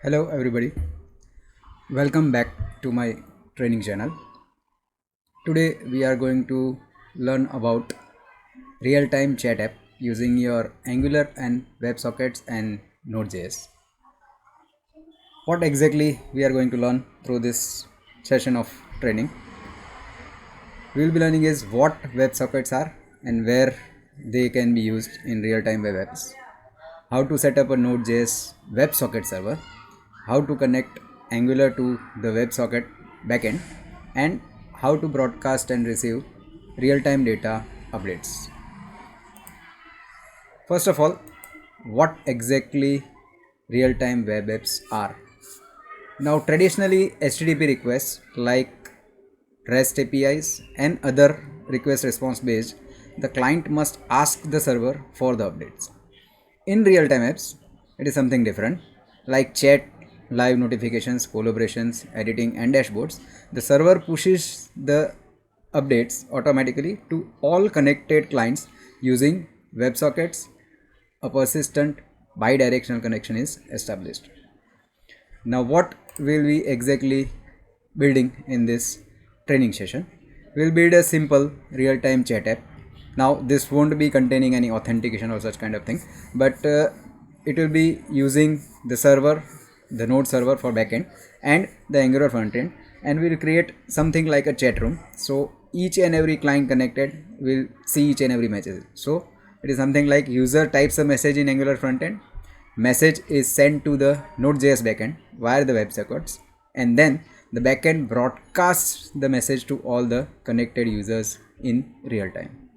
Hello everybody, welcome back to my training channel. Today we are going to learn about real-time chat app using your Angular and WebSockets and Node.js. What exactly we are going to learn through this session of training? We will be learning is what WebSockets are and where they can be used in real-time web apps, how to set up a Node.js WebSocket server, how to connect Angular to the WebSocket backend, and how to broadcast and receive real-time data updates. First of all, what exactly real-time web apps are? Now, traditionally, HTTP requests like REST APIs and other request response based, the client must ask the server for the updates. In real-time apps, it is something different, like chat, live notifications, collaborations, editing, and dashboards. The server pushes the updates automatically to all connected clients using WebSockets. A persistent bidirectional connection is established. Now, what will we exactly building in this training session? We'll build a simple real-time chat app. Now, this won't be containing any authentication or such kind of thing, but it will be using the server, the Node server for backend, and the Angular frontend, and we'll create something like a chat room. So each and every client connected will see each and every message. So it is something like user types a message in Angular frontend, message is sent to the Node.js backend via the WebSockets, and then the backend broadcasts the message to all the connected users in real time.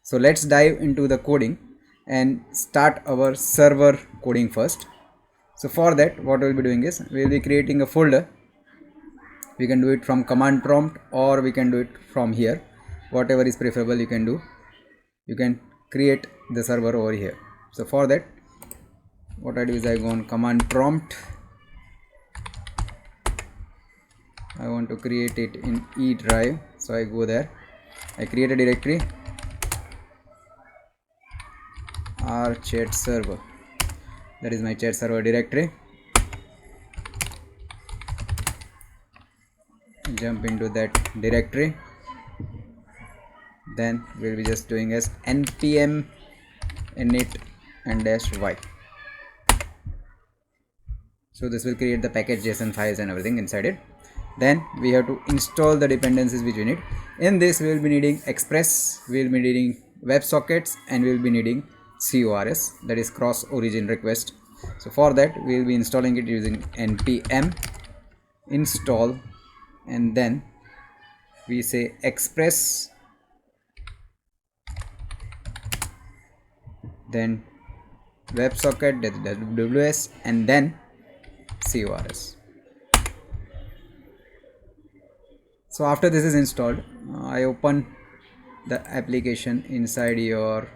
So let's dive into the coding and start our server coding first. So for that, what we'll be doing is we'll be creating a folder. We can do it from command prompt or we can do it from here. Whatever is preferable you can do. You can create the server over here. So for that, what I do is I go on command prompt. I want to create it in E drive, so I go there. I create a directory r chat server. That is my chat server directory. Jump into that directory. Then we'll be just doing as npm init and -y. So this will create the package JSON files and everything inside it. Then we have to install the dependencies which we need. In this we will be needing Express, we will be needing WebSockets, and we will be needing CORS, that is cross origin request. So for that we will be installing it using npm install, and then we say Express, then WebSocket, that is WS, and then CORS. So after this is installed, I open the application inside your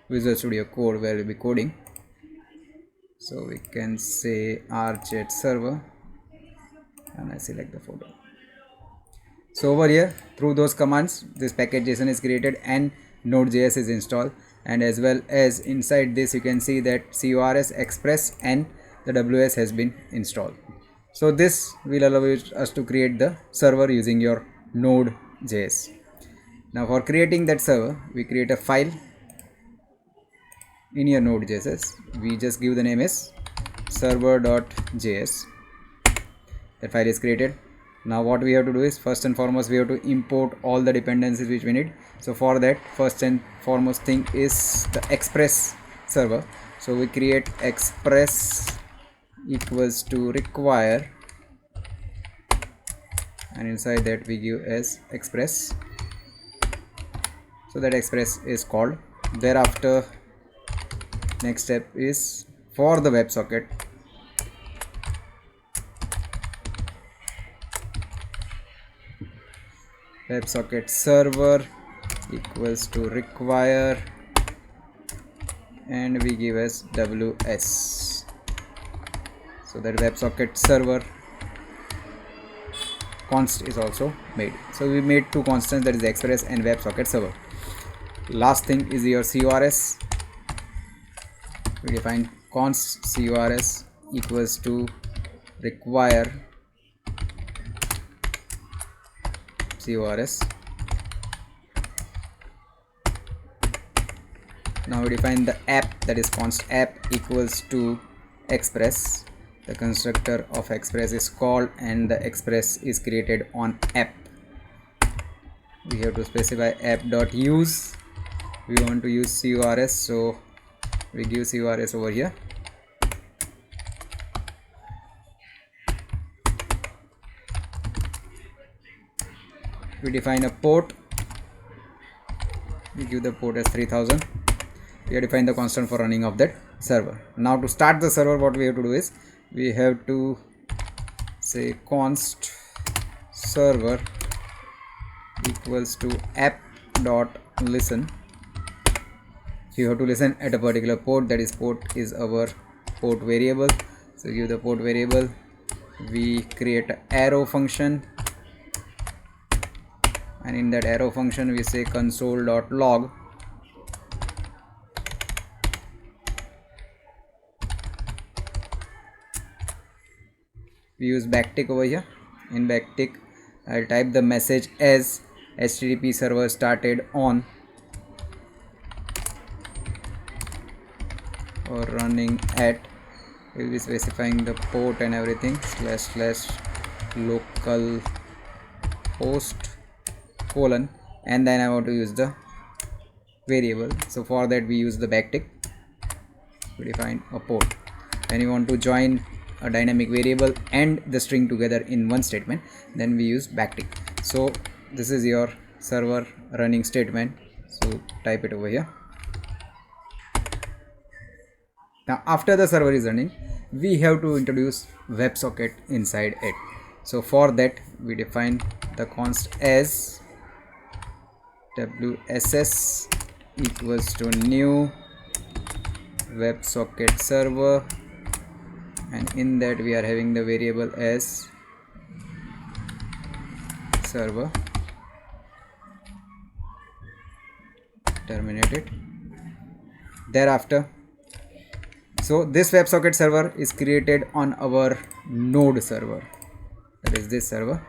Visual Studio Code where we'll be coding. So we can say rchat server, and I select the folder. So over here, through those commands, this package JSON is created and Node.js is installed, and as well as inside this you can see that CORS, Express, and the WS has been installed. So this will allow us to create the server using your Node.js. Now for creating that server, we create a file in your Node.js. We just give the name as server.js. That file is created. Now what we have to do is, first and foremost, we have to import all the dependencies which we need. So for that, first and foremost thing is the Express server. So we create Express equals to require, and inside that we give as Express. So that Express is called. Thereafter, next step is for the WebSocket. WebSocket server equals to require, and we give as WS. So that WebSocket server const is also made. So we made two constants, that is Express and WebSocket server. Last thing is your CORS. We define const CORS equals to require CORS. Now we define the app, that is const app equals to express. The constructor of express is called and the express is created on app. We have to specify app.use. We want to use CORS, so we give CORS over here. We define a port. We give the port as 3000. We have defined the constant for running of that server. Now to start the server, what we have to do is we have to say const server equals to app.listen. You have to listen at a particular port, that is port is our port variable. So give the port variable. We create an arrow function, and in that arrow function we say console.log. We use backtick over here. In backtick I'll type the message as HTTP server started on or running at. We'll be specifying the port and everything, // localhost : and then I want to use the variable. So for that we use the backtick. We define a port. When you want to join a dynamic variable and the string together in one statement, then we use backtick. So this is your server running statement, so type it over here. Now after the server is running, we have to introduce WebSocket inside it. So for that we define the const as WSS equals to new WebSocket server, and in that we are having the variable as server terminated. Thereafter, so this WebSocket server is created on our node server, that is this server.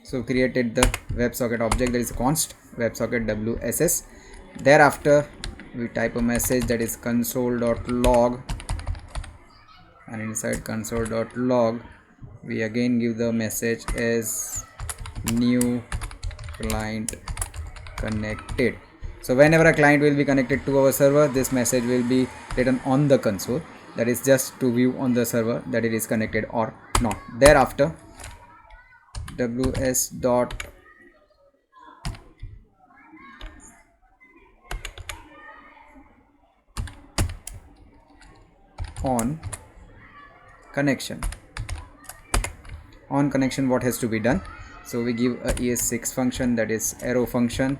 So created the WebSocket object, that is const WebSocket WSS. Thereafter we type a message, that is console.log, and inside console.log we again give the message as new client connected. So whenever a client will be connected to our server, this message will be written on the console, that is just to view on the server that it is connected or not. Thereafter ws dot on connection. On connection, what has to be done? So we give a es6 function, that is arrow function.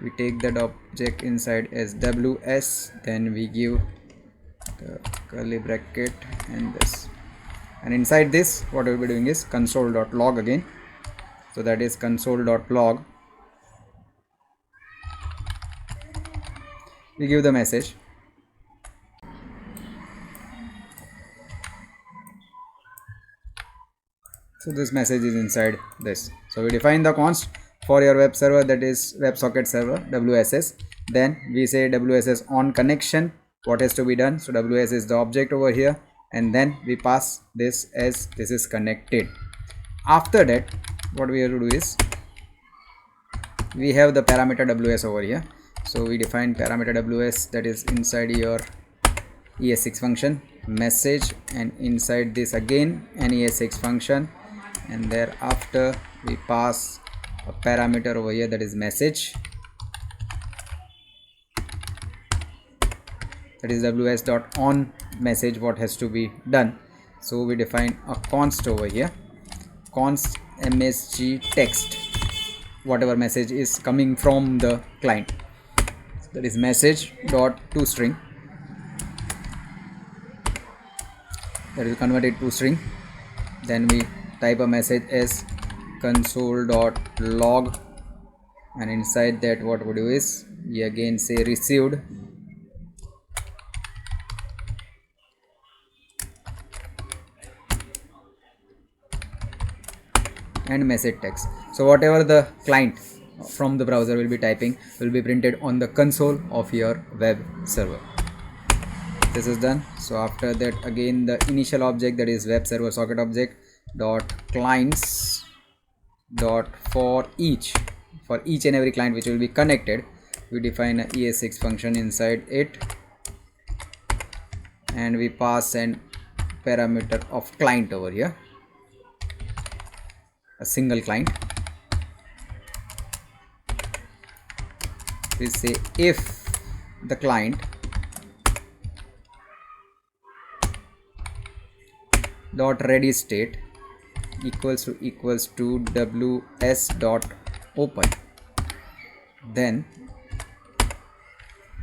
We take that object inside as ws, then we give the curly bracket and this, and inside this what we will be doing is console.log again. So that is console.log. We give the message. So this message is inside this. So we define the const for your web server, that is WebSocket server WSS. Then we say WSS on connection, what has to be done? So WS is the object over here, and then we pass this as this is connected. After that what we have to do is we have the parameter ws over here. So we define parameter ws, that is inside your es6 function message, and inside this again an es6 function, and thereafter we pass a parameter over here, that is message, that is ws dot on message, what has to be done. So we define a const over here, const msg text, whatever message is coming from the client, that is message dot toString, that is converted to string. Then we type a message as console.log, and inside that what we do is we again say received, and message text. So whatever the client from the browser will be typing will be printed on the console of your web server. This is done. So after that, again the initial object, that is web server socket object dot clients dot for each and every client which will be connected, we define a ES6 function inside it, and we pass an parameter of client over here, a single client. We say if the client dot ready state equals to ws dot open, then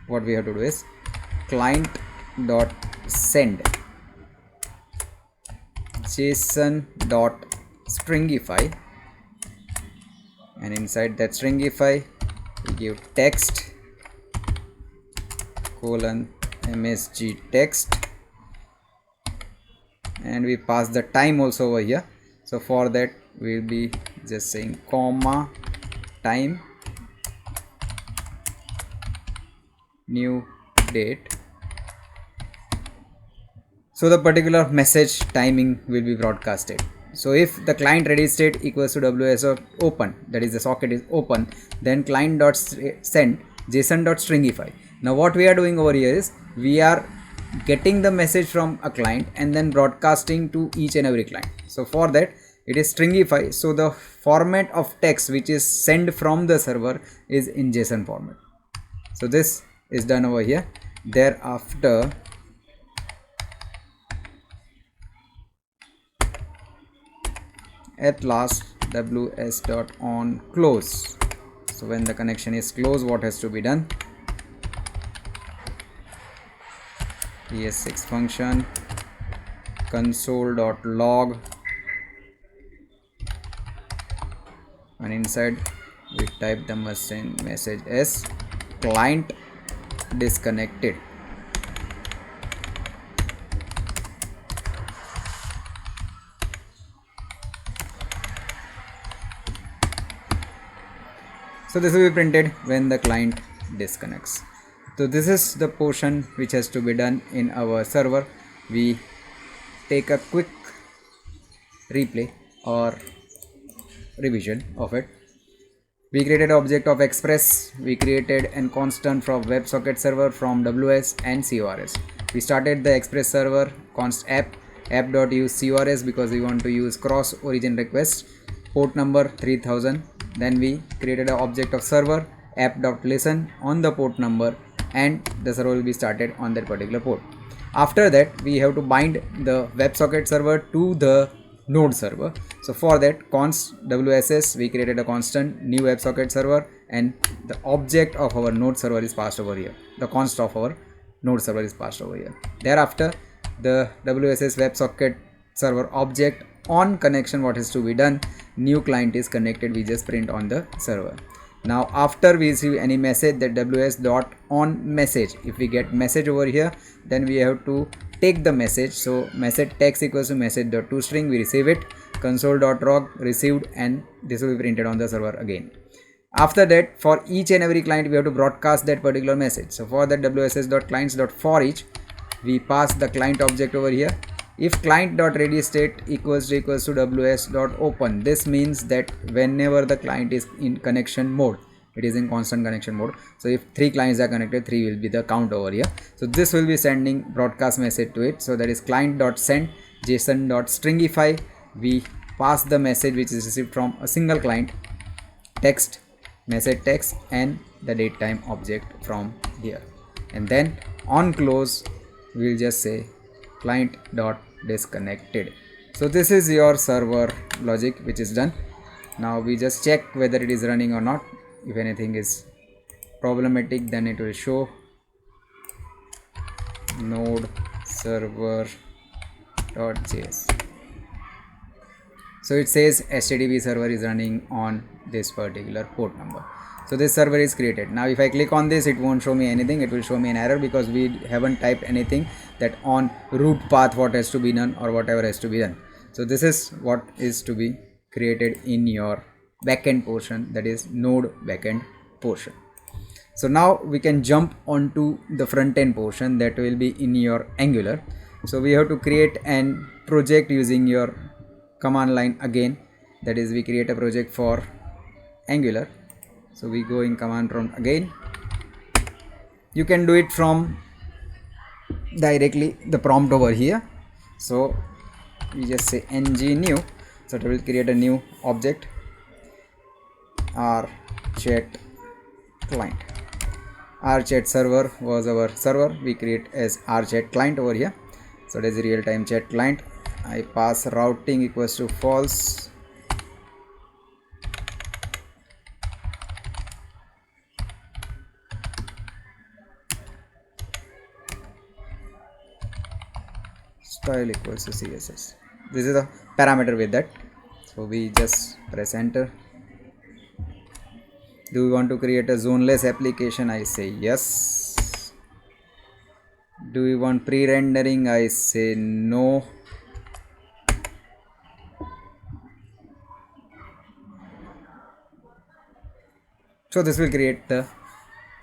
what we have to do is client dot send json dot stringify, and inside that stringify we give text colon msg text, and we pass the time also over here. So for that we'll be just saying comma time new date. So the particular message timing will be broadcasted. So if the client ready state equals to ws or open, that is the socket is open, then client dot send json dot stringify. Now what we are doing over here is we are getting the message from a client and then broadcasting to each and every client. So for that it is stringify, so the format of text which is sent from the server is in JSON format. So this is done over here. Thereafter at last ws dot on close. So when the connection is closed, what has to be done? ES6 function console.log, and inside we type the message as client disconnected. So this will be printed when the client disconnects. So this is the portion which has to be done in our server. We take a quick replay or revision of it. We created an object of express. We created a constant from WebSocket server from WS and CORS. We started the express server const app.use CORS because we want to use cross origin request, port number 3000. Then we created an object of server app.listen on the port number, and the server will be started on that particular port. After that we have to bind the WebSocket server to the Node server. So for that const wss we created a constant new WebSocket server, and the object of our Node server is passed over here. The const of our Node server is passed over here. Thereafter the wss WebSocket server object on connection, what has to be done? New client is connected, we just print on the server. Now after we receive any message, that ws dot on message, if we get message over here, then we have to take the message. So message text equals to message dot toString, we receive it, console.log received, and this will be printed on the server again. After that, for each and every client we have to broadcast that particular message. So for that wss.clients.forEach, we pass the client object over here. If client.readyState equals to ws.open, this means that whenever the client is in connection mode, it is in constant connection mode. So if 3 clients are connected, 3 will be the count over here. So this will be sending broadcast message to it. So that is client.send json.stringify. We pass the message which is received from a single client, text, message text, and the date time object from here. And then on close, we'll just say client dot disconnected. So this is your server logic which is done. Now we just check whether it is running or not. If anything is problematic, then it will show node server.js. So it says HTTP server is running on this particular port number. So this server is created. Now if I click on this, it won't show me anything. It will show me an error because we haven't typed anything that on root path what has to be done or whatever has to be done. So this is what is to be created in your backend portion, that is node backend portion. So now we can jump onto the front end portion that will be in your Angular. So we have to create an project using your command line again, that is we create a project for Angular. So we go in command prompt again. You can do it from directly the prompt over here. So we just say ng new, so it will create a new object, our chat client. Our chat server was our server, we create as our chat client over here. So it is a real-time chat client. I pass routing equals to false. Style equals to CSS. This is a parameter with that. So we just press enter. Do we want to create a zoneless application? I say yes. Do we want pre-rendering? I say no. So this will create the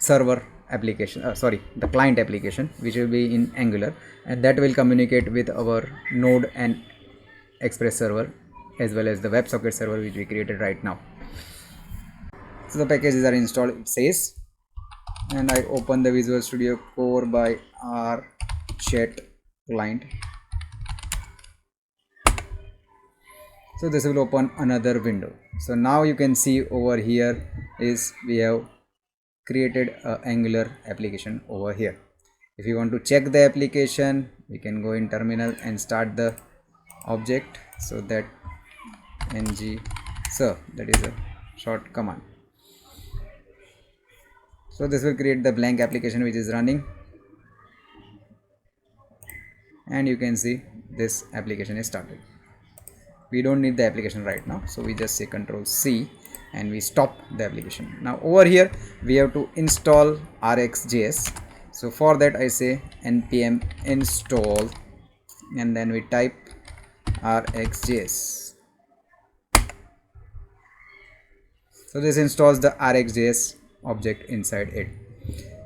server application, the client application, which will be in Angular, and that will communicate with our Node and Express server as well as the WebSocket server which we created right now. So the packages are installed, it says, and I open the Visual Studio Core by our chat client. So this will open another window. So now you can see over here is we have created a Angular application over here. If you want to check the application, we can go in terminal and start the object. So that ng serve, that is a short command. So this will create the blank application which is running, and you can see this application is started. We don't need the application right now, so we just say Ctrl+C and we stop the application. Now over here we have to install RxJS. So for that I say npm install and then we type RxJS. So this installs the RxJS object inside it.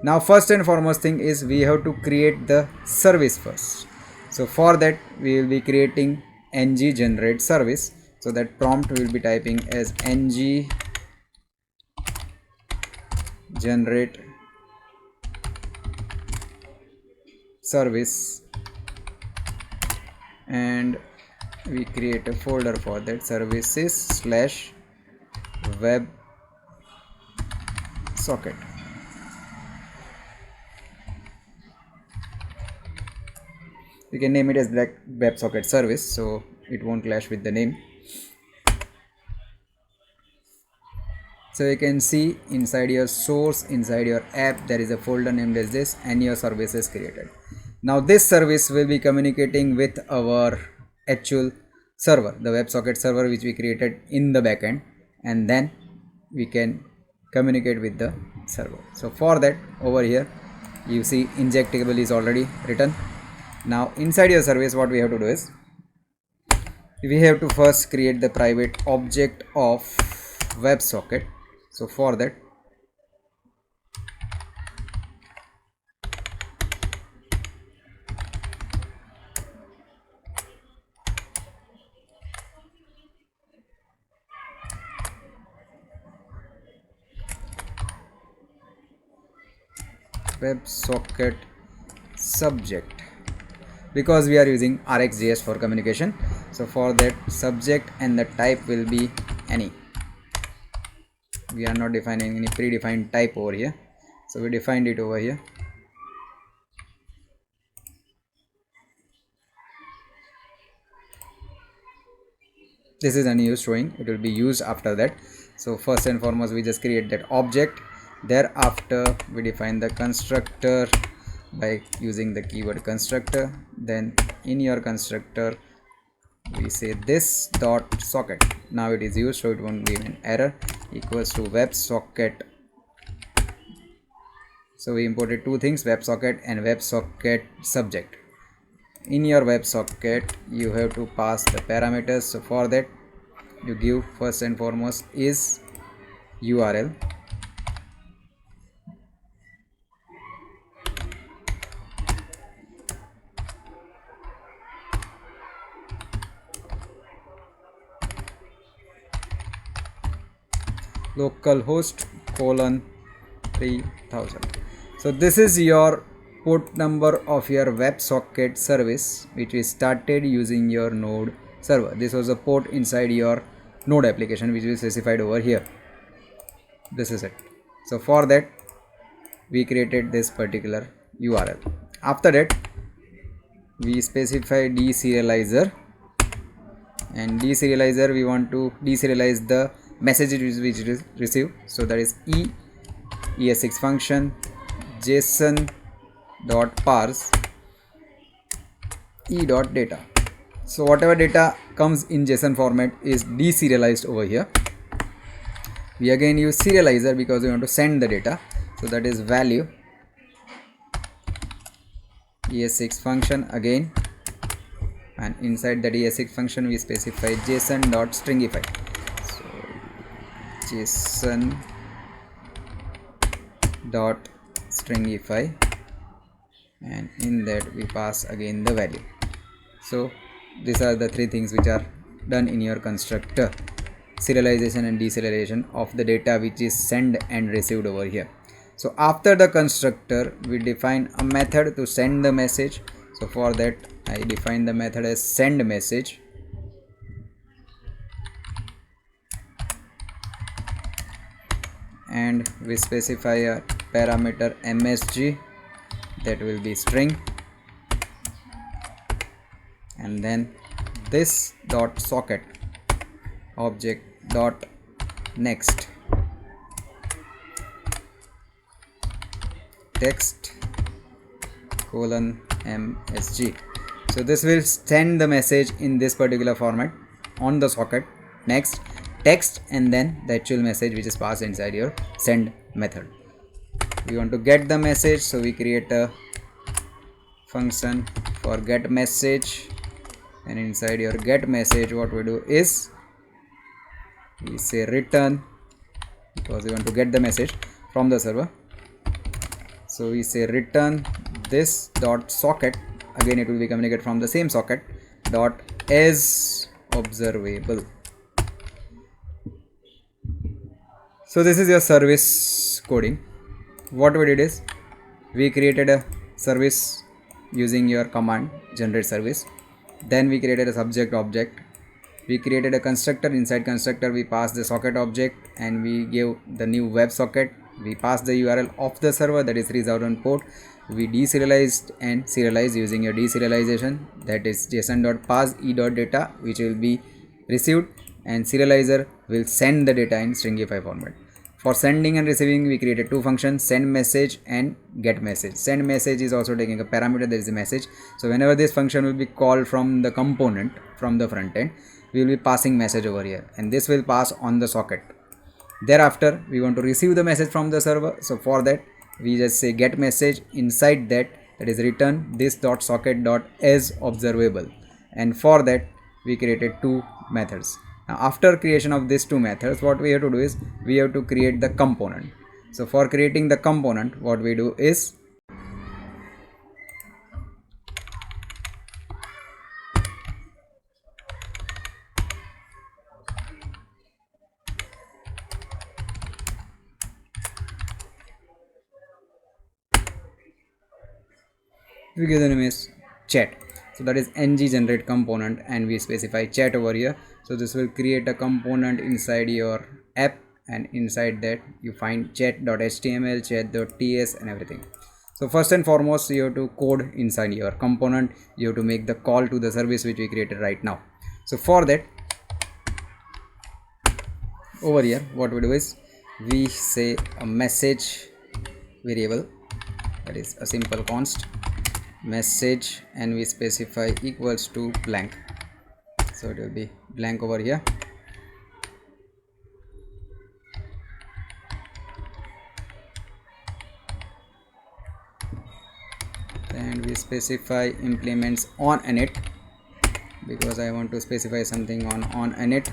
Now first and foremost thing is we have to create the service first. So for that we will be creating ng generate service. So that prompt will be typing as ng generate service, and we create a folder for that, services / WebSocket. You can name it as WebSocket service, so it won't clash with the name. So you can see inside your source, inside your app, there is a folder named as this, and your service is created. Now this service will be communicating with our actual server, the WebSocket server which we created in the backend, and then we can communicate with the server. So for that, over here you see injectable is already written. Now inside your service what we have to do is we have to first create the private object of WebSocket. So for that WebSocket subject, because we are using RxJS for communication. So for that subject and the type will be any. We are not defining any predefined type over here, so we defined it over here. This is unused showing, it will be used after that. So first and foremost we just create that object, thereafter we define the constructor by using the keyword constructor. Then in your constructor we say this dot socket, now it is used so it won't give an error, equals to WebSocket. So we imported two things, WebSocket and WebSocket subject. In your WebSocket you have to pass the parameters. So for that you give first and foremost is URL, localhost colon 3000. So this is your port number of your WebSocket service which we started using your Node server. This was a port inside your Node application which is specified over here. This is it. So for that we created this particular URL. After that we specify deserializer, and deserializer we want to deserialize the messages which is received. So that is ES6 function JSON dot parse e.data. So whatever data comes in JSON format is deserialized over here. We again use serializer because we want to send the data. So that is value ES6 function again, and inside that ES6 function we specify JSON dot stringify. So JSON dot stringify, and in that we pass again the value. So these are the three things which are done in your constructor: serialization and deserialization of the data which is sent and received over here. So after the constructor we define a method to send the message. So for that I define the method as send message, and we specify a parameter msg that will be string, and then this dot socket object dot next text colon msg. So this will send the message in this particular format on the socket, next text, and then the actual message which is passed inside your send method. We want to get the message, so we create a function for get message, and inside your get message what we do is we say return, because we want to get the message from the server. So we say return this dot socket, again it will be communicated from the same socket, dot as observable. So this is your service coding. What we did is we created a service using your command generate service, then we created a subject object, we created a constructor. Inside constructor we passed the socket object and we gave the new WebSocket. We passed the URL of the server, that is 3000 port. We deserialized and serialized using your deserialization, that is json.parse e.data, which will be received, and serializer will send the data in stringify format. For sending and receiving we created two functions, send message and get message. Send message is also taking a parameter, that is a message. So whenever this function will be called from the component from the front end, we will be passing message over here, and this will pass on the socket. Thereafter we want to receive the message from the server, so for that we just say get message, inside that is return this dot socket dot as observable, and for that we created two methods. Now after creation of these two methods, what we have to do is we have to create the component. So for creating the component, what we do is we give the name is chat. So that is ng generate component, and we specify chat over here. So this will create a component inside your app, and inside that you find chat.html, chat.ts and everything. So first and foremost you have to code inside your component, you have to make the call to the service which we created right now. So for that over here what we do is we say a message variable, that is a simple const message, and we specify equals to blank. So it will be blank over here. And we specify implements on init, because I want to specify something on init.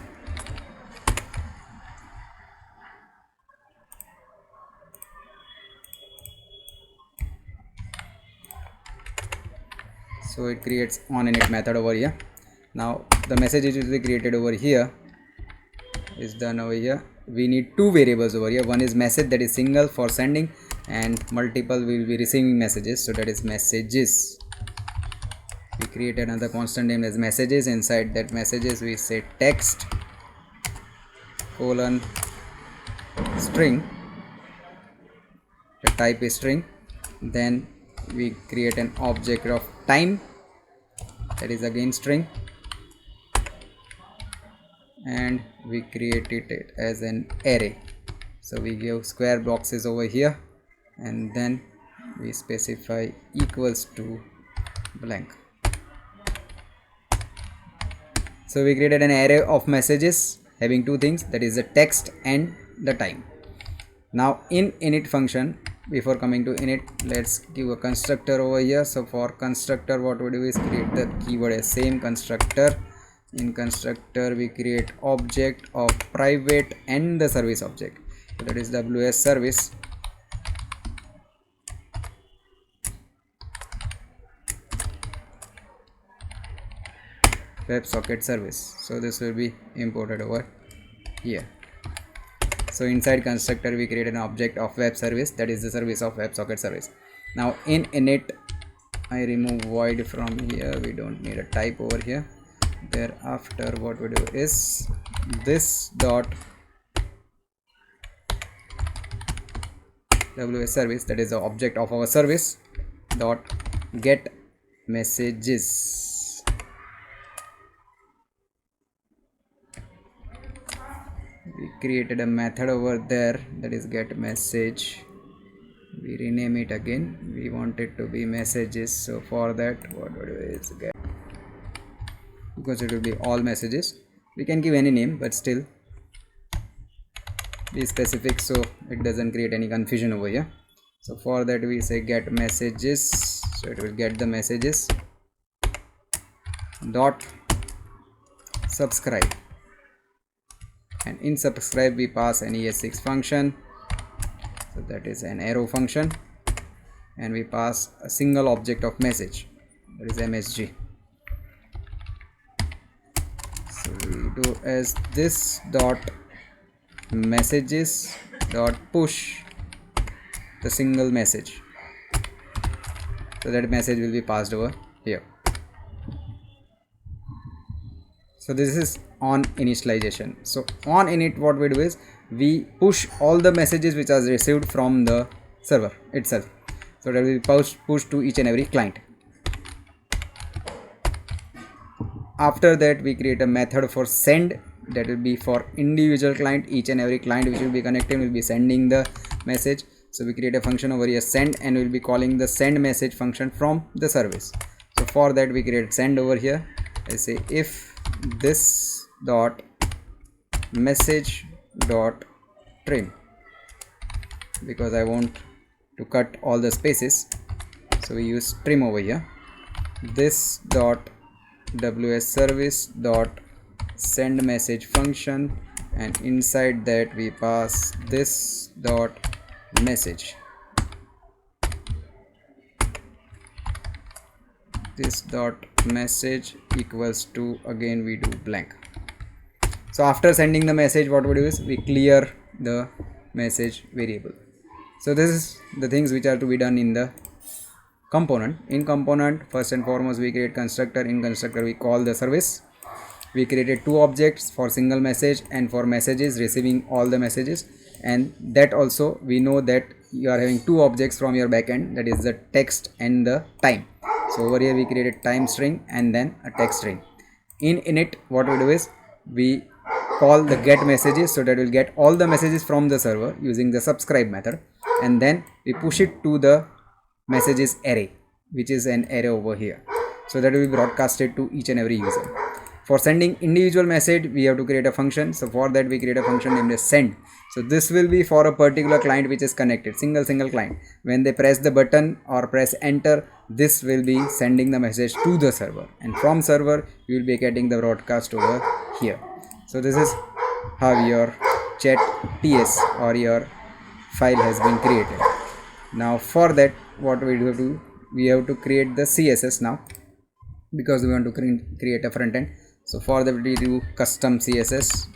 so it creates on init method over here. Now the message which will be created over here is done over here. We need two variables over here. One is message, that is single for sending, and multiple will be receiving messages, so that is messages. We create another constant name as messages. Inside that messages we say text colon string, the type is string. Then we create an object of time, that is again string, and we created it as an array. So we give square boxes over here, and then we specify equals to blank. So we created an array of messages having two things, that is the text and the time. Now in init function, before coming to init, let's give a constructor over here. So for constructor, what we do is create the keyword as same constructor. In constructor we create object of private and the service object, so that is WS service. WebSocket service, so this will be imported over here. So inside constructor we create an object of web service, that is the service of WebSocket service. Now in init I remove void from here, we don't need a type over here. Thereafter what we do is this dot WS service, that is the object of our service, dot get messages. We created a method over there, that is get message. We rename it again, we want it to be messages. So for that what we do is get, because it will be all messages. We can give any name, but still be specific so it doesn't create any confusion over here. So for that we say get messages, so it will get the messages dot subscribe, and in subscribe we pass an ES6 function, so that is an arrow function, and we pass a single object of message, that is MSG. So we do as this dot messages dot push the single message, so that message will be passed over here. So this is on initialization. So on init what we do is we push all the messages which are received from the server itself, so that will be pushed to each and every client. After that we create a method for send, that will be for individual client. Each and every client which will be connected will be sending the message, so we create a function over here send, and we will be calling the send message function from the service. So for that we create send over here. I say if this dot message dot trim, because I want to cut all the spaces, so we use trim over here. This dot WS service dot send message function, and inside that we pass this dot message, this dot message equals to, again we do blank. So after sending the message what we do is we clear the message variable. So this is the things which are to be done in the component. In component, first and foremost we create constructor. In constructor we call the service. We created two objects for single message and for messages receiving all the messages, and that also we know that you are having two objects from your backend, that is the text and the time. So over here we created time string and then a text string. In init what we do is we call the get messages, so that will get all the messages from the server using the subscribe method, and then we push it to the messages array, which is an array over here, so that will be broadcasted to each and every user. For sending individual message we have to create a function, so for that we create a function named as send. So this will be for a particular client which is connected, single client. When they press the button or press enter, this will be sending the message to the server, and from server you will be getting the broadcast over here. So this is how your chat TS or your file has been created. Now for that what we do, we have to create the CSS now. because we want to create a front end. So for that we do custom css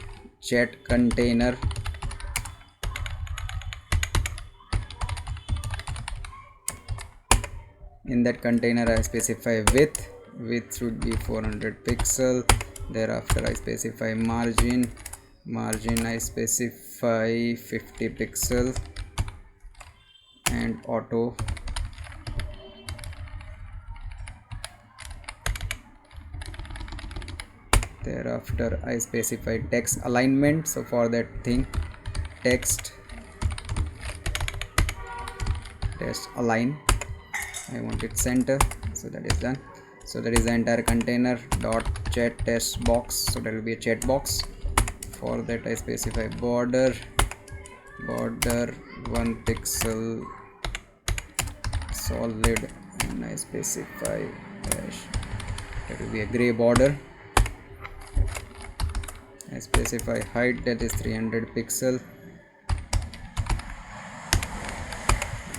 chat container. In that container I specify width should be 400 pixel. Thereafter I specify margin I specify 50 pixel, and auto thereafter I specify text alignment. So for that thing text align, I want it center, so that is done. So that is the entire container dot chat test box, so that will be a chat box. For that I specify border 1 pixel solid, and I specify hash, that will be a gray border. I specify height, that is 300 pixel.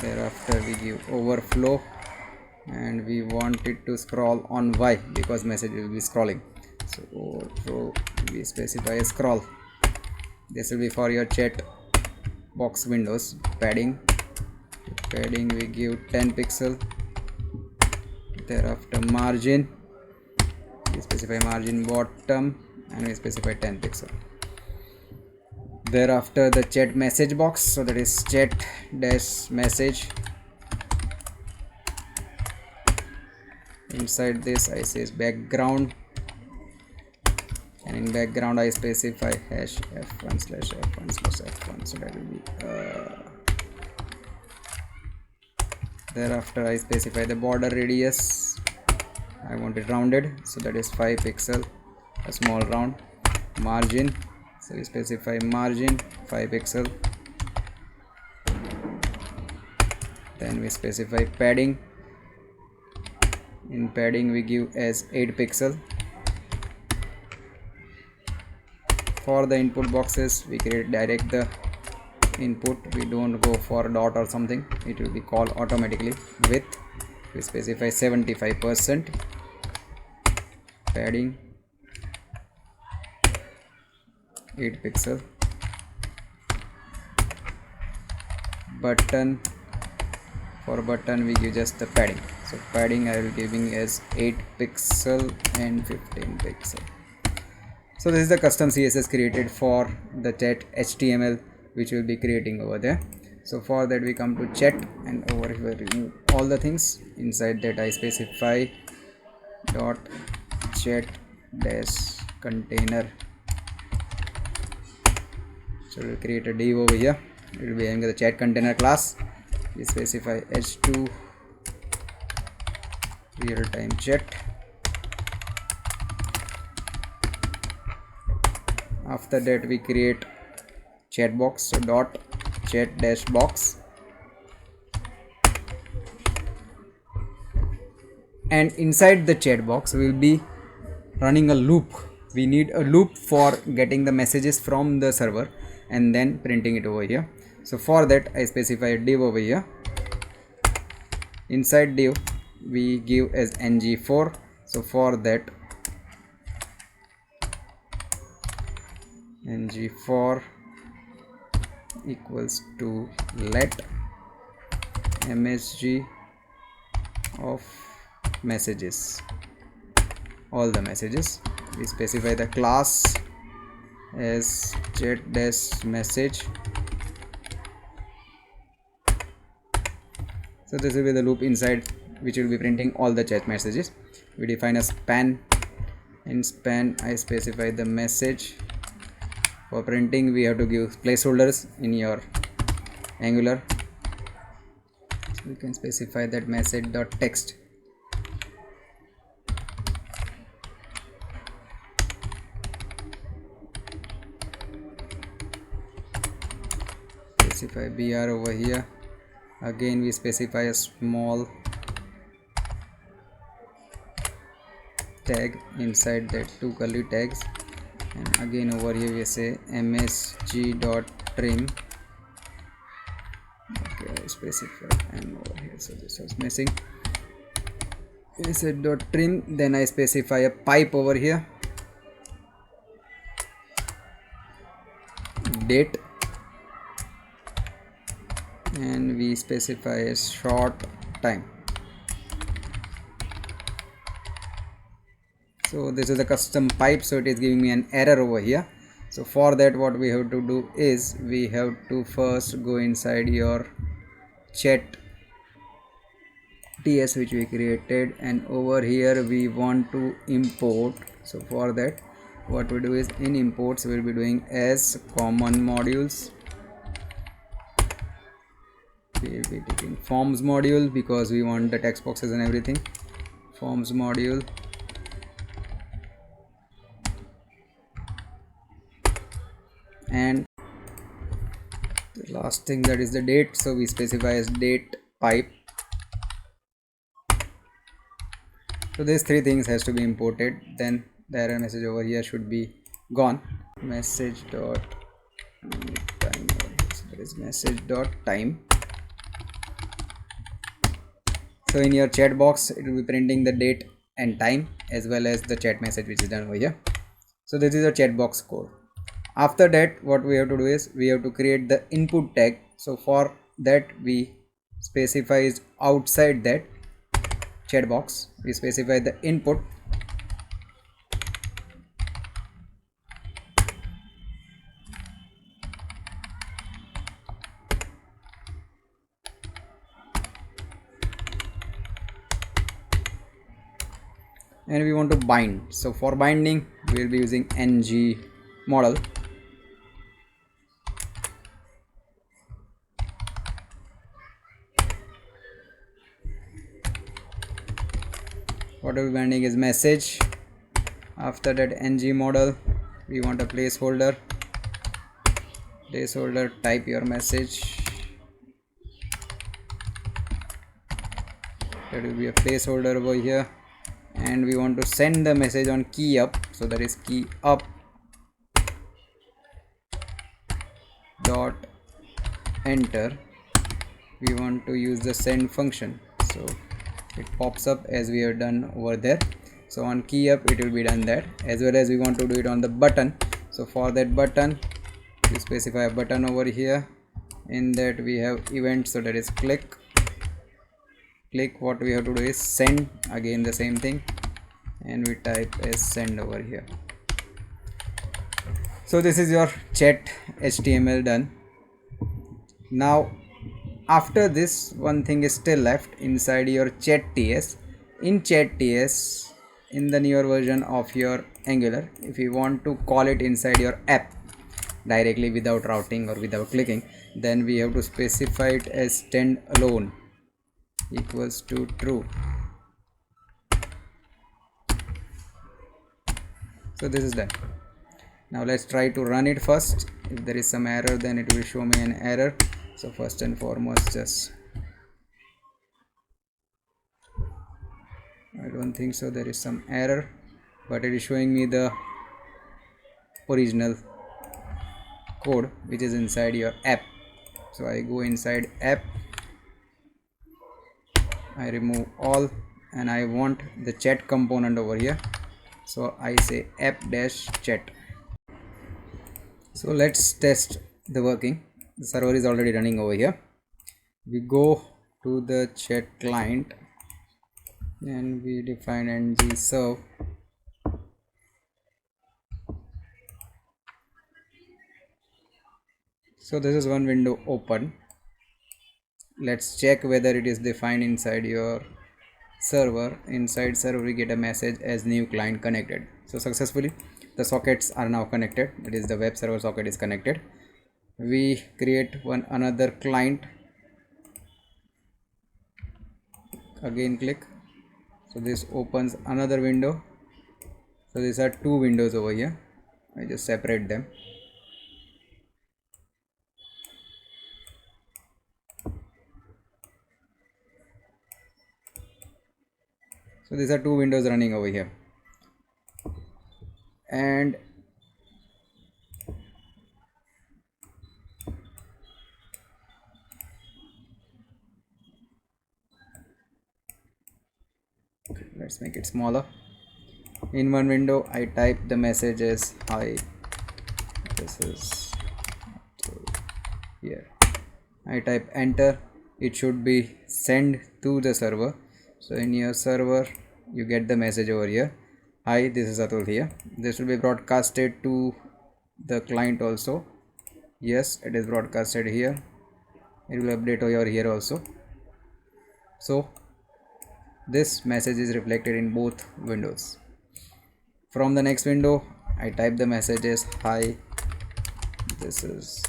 Thereafter we give overflow, and we want it to scroll on Y because message will be scrolling. So overflow, we specify a scroll. This will be for your chat box windows. Padding we give 10 pixel. Thereafter margin, we specify margin bottom, and we specify 10 pixel. Thereafter the chat message box, so that is chat dash message. Inside this I say background, and in background I specify hash f1/f1/f1, so that will be thereafter I specify the border radius, I want it rounded, so that is 5 pixel, a small round. Margin, so we specify margin 5 pixel. Then we specify padding. In padding we give as 8 pixel. For the input boxes we create direct the input, we don't go for dot or something, it will be called automatically. Width, we specify 75%. Padding 8 pixel. Button, for button we give just the padding, so padding I will giving as 8 pixel and 15 pixel. So this is the custom CSS created for the chat HTML, which will be creating over there. So for that we come to chat, and over here remove all the things. Inside that I specify dot chat dash container, so we'll create a div over here. It will be having the chat container class. We specify h2 real time chat. After that we create chat box, so dot chat dash box, and inside the chat box we will be running a loop. We need a loop for getting the messages from the server and then printing it over here. So for that I specify a div over here. Inside div we give as ng4, so for that ng4 equals to let msg of messages, all the messages. We specify the class as chat dash message. So this will be the loop inside which will be printing all the chat messages. We define a span. In span I specify the message. For printing we have to give placeholders in your Angular, so we can specify that message.text. Specify br over here. Again we specify a small tag, inside that 2 curly tags, and again over here we say msg.trim. Okay, I specify and over here, so this was missing. asset.trim, then I specify a pipe over here, date, and we specify a short time. So this is a custom pipe, so it is giving me an error over here. So for that, what we have to do is we have to first go inside your chat ts which we created, and over here we want to import. So for that, what we do is in imports we'll be doing as common modules. We'll be taking forms module because we want the text boxes and everything. Forms module, and the last thing, that is the date, so we specify as date pipe. So these three things has to be imported, then the error message over here should be gone. Message dot time, so that is message dot time. So in your chat box it will be printing the date and time as well as the chat message which is done over here. So this is a chat box code. After that, what we have to do is we have to create the input tag. So for that, we specify is outside that chat box, we specify the input, and we want to bind. So for binding we will be using ng model. What we binding is message. After that, ng model, we want a placeholder. Type your message, that will be a placeholder over here, and we want to send the message on key up, so that is key up dot enter. We want to use the send function, so it pops up as we have done over there. So on key up it will be done that, as well as we want to do it on the button. So for that button, we specify a button over here. In that we have event, so that is click. What we have to do is send, again the same thing, and we type as send over here. So this is your chat HTML done. Now after this, one thing is still left inside your chat ts. In chat ts, in the newer version of your Angular, if you want to call it inside your app directly without routing or without clicking, then we have to specify it as stand alone equals to true. So this is done. Now let's try to run it first. If there is some error, then it will show me an error. So first and foremost, just, I don't think so there is some error, but it is showing me the original code which is inside your app. So I go inside app, I remove all, and I want the chat component over here, so I say app-chat. So let's test the working. The server is already running over here. We go to the chat client and we define ng serve. So this is one window open. Let's check whether it is defined inside your server. Inside server we get a message as new client connected. So successfully the sockets are now connected, that is the web server socket is connected. We create another client, again click, so this opens another window. So these are two windows over here, I just separate them. So these are two windows running over here, and Let's make it smaller. In one window I type the messages, hi, this is here. I type enter, it should be sent to the server. So in your server you get the message over here, hi, this is Atul here. This will be broadcasted to the client also. Yes, it is broadcasted here. It will update over here also. So this message is reflected in both windows. From the next window I type the messages, hi, this is,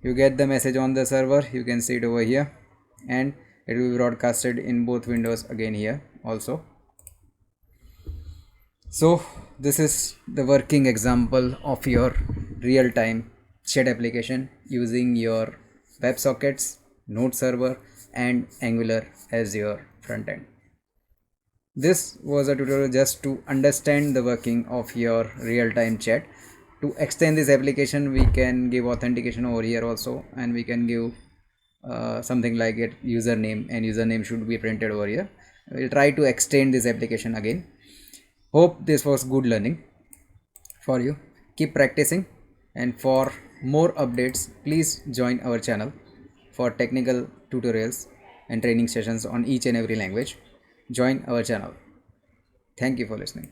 you get the message on the server, you can see it over here, and it will be broadcasted in both windows again here also. So this is the working example of your real-time chat application using your WebSockets, Node server and Angular as your front end. This was a tutorial just to understand the working of your real-time chat. To extend this application we can give authentication over here also, and we can give something like it username, and username should be printed over here. We'll try to extend this application again. Hope this was good learning for you. Keep practicing, and for more updates please join our channel for technical tutorials and training sessions on each and every language. Join our channel. Thank you for listening.